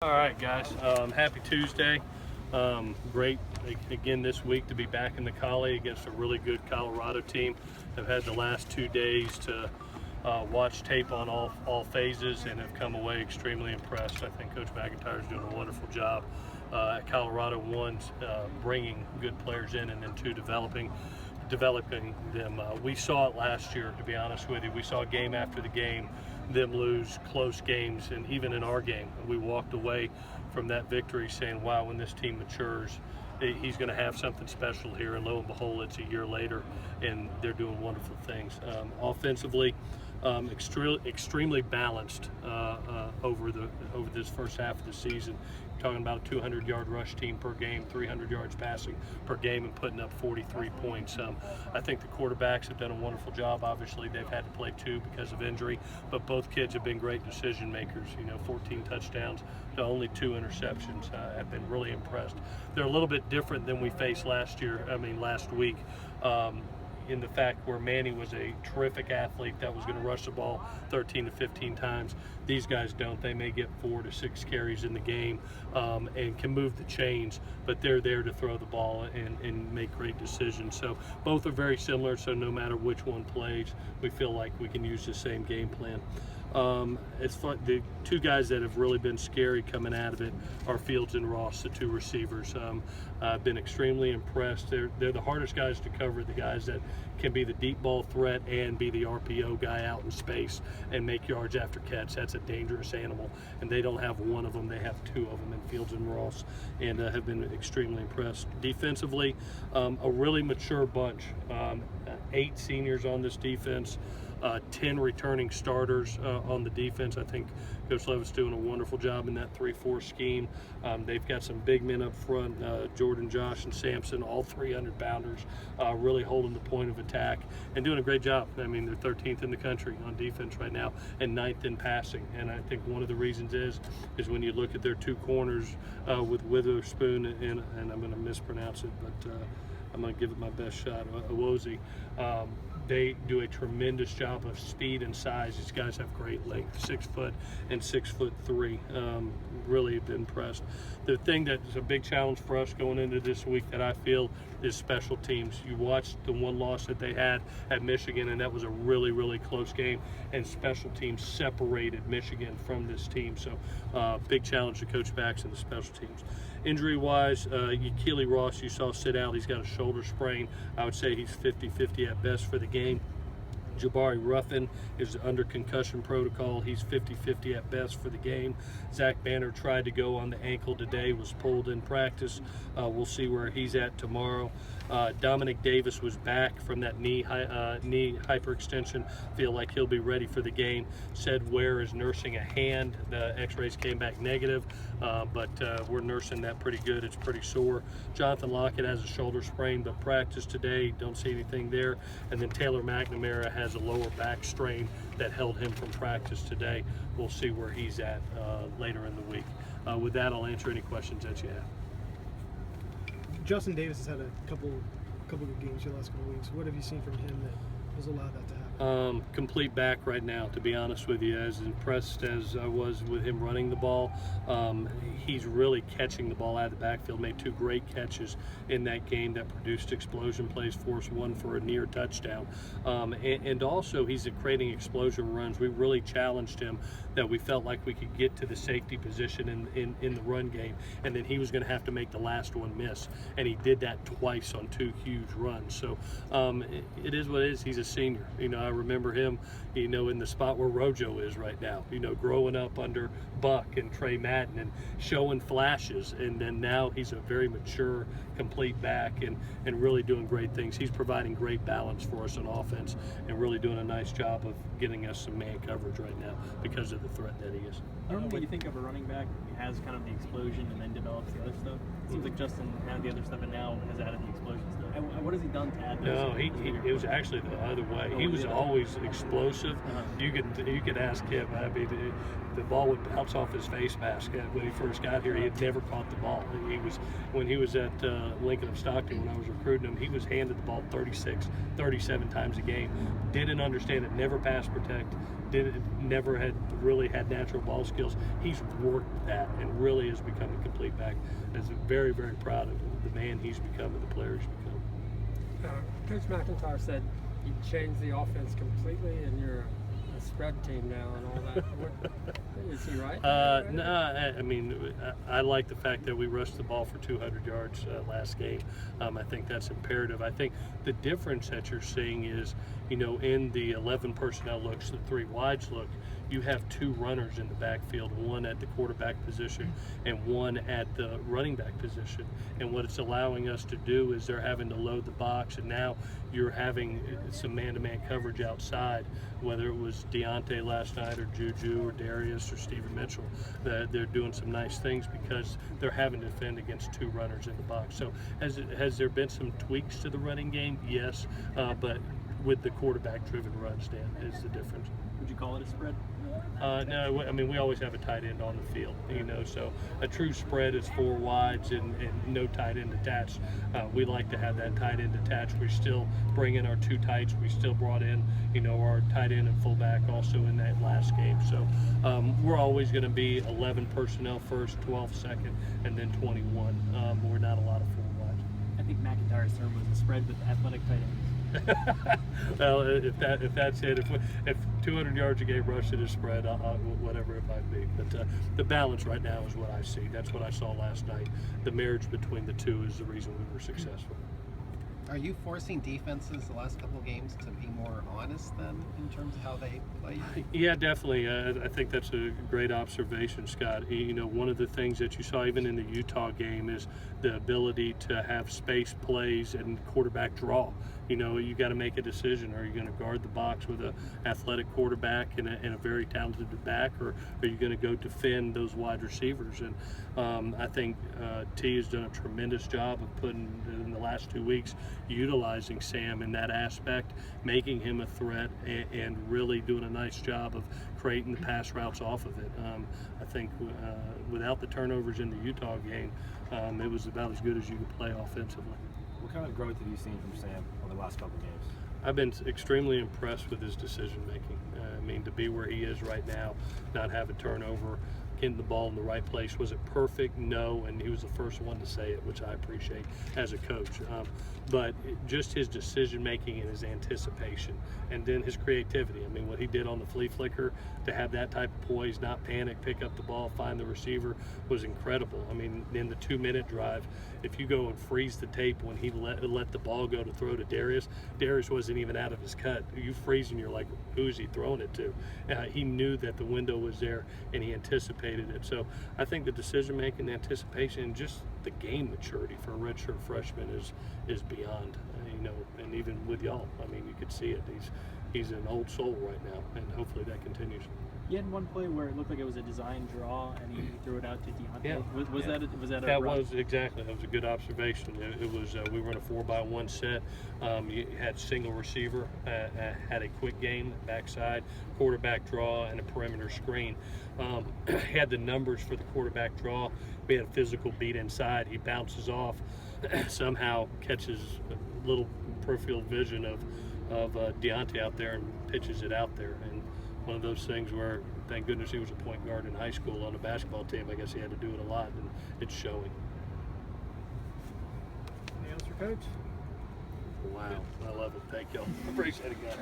All right, guys. Happy Tuesday. Great again this week to be back in the Collie against a really good Colorado team. I've had the last 2 days to watch tape on all phases and have come away extremely impressed. I think Coach McIntyre is doing a wonderful job at Colorado. One, bringing good players in, and then two, developing them. We saw it last year, to be honest with you. We saw game after the game them lose close games, and even in our game we walked away from that victory saying, wow, when this team matures, he's going to have something special here. And lo and behold, it's a year later and they're doing wonderful things. Offensively, extremely balanced over this first half of the season. Talking about a 200-yard rush team per game, 300 yards passing per game, and putting up 43 points. I think the quarterbacks have done a wonderful job. Obviously, they've had to play two because of injury, but both kids have been great decision makers. 14 touchdowns to only 2 interceptions. I've been really impressed. They're a little bit different than we faced last week. In the fact where Manny was a terrific athlete that was going to rush the ball 13 to 15 times. These guys don't. They may get 4 to 6 carries in the game and can move the chains, but they're there to throw the ball and make great decisions. So both are very similar, so no matter which one plays, we feel like we can use the same game plan. It's fun. The two guys that have really been scary coming out of it are Fields and Ross, the two receivers. I've been extremely impressed. They're the hardest guys to cover, the guys that can be the deep ball threat and be the RPO guy out in space and make yards after catch. That's a dangerous animal, and they don't have one of them. They have 2 of them in Fields and Ross, and have been extremely impressed. Defensively, a really mature bunch. 8 seniors on this defense. 10 returning starters on the defense. I think Coach Levitt's doing a wonderful job in that 3-4 scheme. They've got some big men up front, Jordan, Josh, and Sampson, all 300-pounders, really holding the point of attack and doing a great job. I mean, they're 13th in the country on defense right now and 9th in passing. And I think one of the reasons is when you look at their 2 corners with Witherspoon and I'm going to mispronounce it, but I'm going to give it my best shot, Awozi. They do a tremendous job of speed and size. These guys have great length, 6 foot and 6'3". Really impressed. The thing that is a big challenge for us going into this week that I feel is special teams. You watched the one loss that they had at Michigan, and that was a really, really close game, and special teams separated Michigan from this team. So big challenge to coach backs and the special teams. Injury-wise, Keely Ross, you saw sit out. He's got a shoulder sprain. I would say he's 50-50 at best for the game. Jabari Ruffin is under concussion protocol. He's 50-50 at best for the game. Zach Banner tried to go on the ankle today, was pulled in practice. We'll see where he's at tomorrow. Dominic Davis was back from that knee hyperextension. Feel like he'll be ready for the game. Said Ware is nursing a hand. The x-rays came back negative, but we're nursing that pretty good. It's pretty sore. Jonathan Lockett has a shoulder sprain, but practiced today. Don't see anything there. And then Taylor McNamara has a lower back strain that held him from practice today. We'll see where he's at later in the week. With that, I'll answer any questions that you have. Justin Davis has had a couple good games the last couple of weeks. What have you seen from him that has allowed that to happen? Complete back right now, to be honest with you. As impressed as I was with him running the ball, he's really catching the ball out of the backfield. Made 2 great catches in that game that produced explosion plays for us, one for a near touchdown. And also he's creating explosion runs. We really challenged him that we felt like we could get to the safety position in the run game, and then he was going to have to make the last one miss. And he did that twice on 2 huge runs. So it is what it is. He's a senior. I remember him, in the spot where Rojo is right now, growing up under Buck and Trey Madden and showing flashes. And then now he's a very mature, complete back and really doing great things. He's providing great balance for us on offense and really doing a nice job of getting us some man coverage right now because of the threat that he is. What you think of a running back who has kind of the explosion and then develops the other stuff? It seems like Justin had the other stuff and now has added the explosion stuff. What has he done to add those? No, it was actually the other way. He was always explosive. You could ask him. I mean, the ball would bounce off his face mask. When he first got here, he had never caught the ball. When he was at Lincoln of Stockton, when I was recruiting him, he was handed the ball 36, 37 times a game. Didn't understand it. Never pass protect. Never had really had natural ball skills. He's worked that and really has become a complete back. I'm very, very proud of the man he's become and the player he's become. Coach McIntyre said you changed the offense completely and you're a spread team now and all that. Is he right? No, I mean, I like the fact that we rushed the ball for 200 yards last game. I think that's imperative. I think the difference that you're seeing is, in the 11 personnel looks, the 3 wides look, you have 2 runners in the backfield, one at the quarterback position and one at the running back position. And what it's allowing us to do is they're having to load the box, and now you're having some man-to-man coverage outside, whether it was Deontay last night or Juju or Darius or Stephen Mitchell. They're doing some nice things because they're having to defend against 2 runners in the box. So has there been some tweaks to the running game? Yes, but with the quarterback-driven runs, Dan, is the difference. Would you call it a spread? No, I mean, we always have a tight end on the field, so a true spread is 4 wides and no tight end attached. We like to have that tight end attached. We still bring in our 2 tights. We still brought in, our tight end and fullback also in that last game. So we're always going to be 11 personnel first, 12 second, and then 21. We're not a lot of 4 wides. I think McIntyre's term was a spread with athletic tight ends. Well, if that's it, if 200 yards a game rush it is spread, whatever it might be. But the balance right now is what I see. That's what I saw last night. The marriage between the 2 is the reason we were successful. Are you forcing defenses the last couple of games to be more honest then in terms of how they play? Yeah, definitely. I think that's a great observation, Scott. One of the things that you saw even in the Utah game is the ability to have space plays and quarterback draw. You got to make a decision. Are you going to guard the box with an athletic quarterback and a very talented back, or are you going to go defend those wide receivers? And I think T has done a tremendous job of putting in the last 2 weeks, utilizing Sam in that aspect, making him a threat, and really doing a nice job of creating the pass routes off of it. I think without the turnovers in the Utah game, it was about as good as you could play offensively. What kind of growth have you seen from Sam over the last couple of games? I've been extremely impressed with his decision making. I mean, to be where he is right now, not have a turnover, getting the ball in the right place. Was it perfect? No, and he was the first one to say it, which I appreciate as a coach. But just his decision making and his anticipation, and then his creativity. I mean, what he did on the flea flicker to have that type of poise, not panic, pick up the ball, find the receiver, was incredible. I mean, in the 2-minute drive, if you go and freeze the tape when he let the ball go to throw to Darius wasn't even out of his cut. You freeze and you're like, who's he throwing it to? He knew that the window was there and he anticipated it. So I think the decision making, the anticipation, and just the game maturity for a redshirt freshman is beyond, and even with y'all, I mean, you could see it. He's an old soul right now, and hopefully that continues. You had one play where it looked like it was a design draw, and he threw it out to Deontay. Yeah. Was that a That run? was exactly. That was a good observation. It was. We were in a 4-by-1 set. You had single receiver, had a quick game backside, quarterback draw, and a perimeter screen. Had the numbers for the quarterback draw. We had a physical beat inside. He bounces off, somehow catches a little peripheral vision of Deontay out there and pitches it out there. And one of those things where, thank goodness he was a point guard in high school on the basketball team. I guess he had to do it a lot, and it's showing. Anything else for Coach? Wow, I love it. Thank y'all. Appreciate it, guys.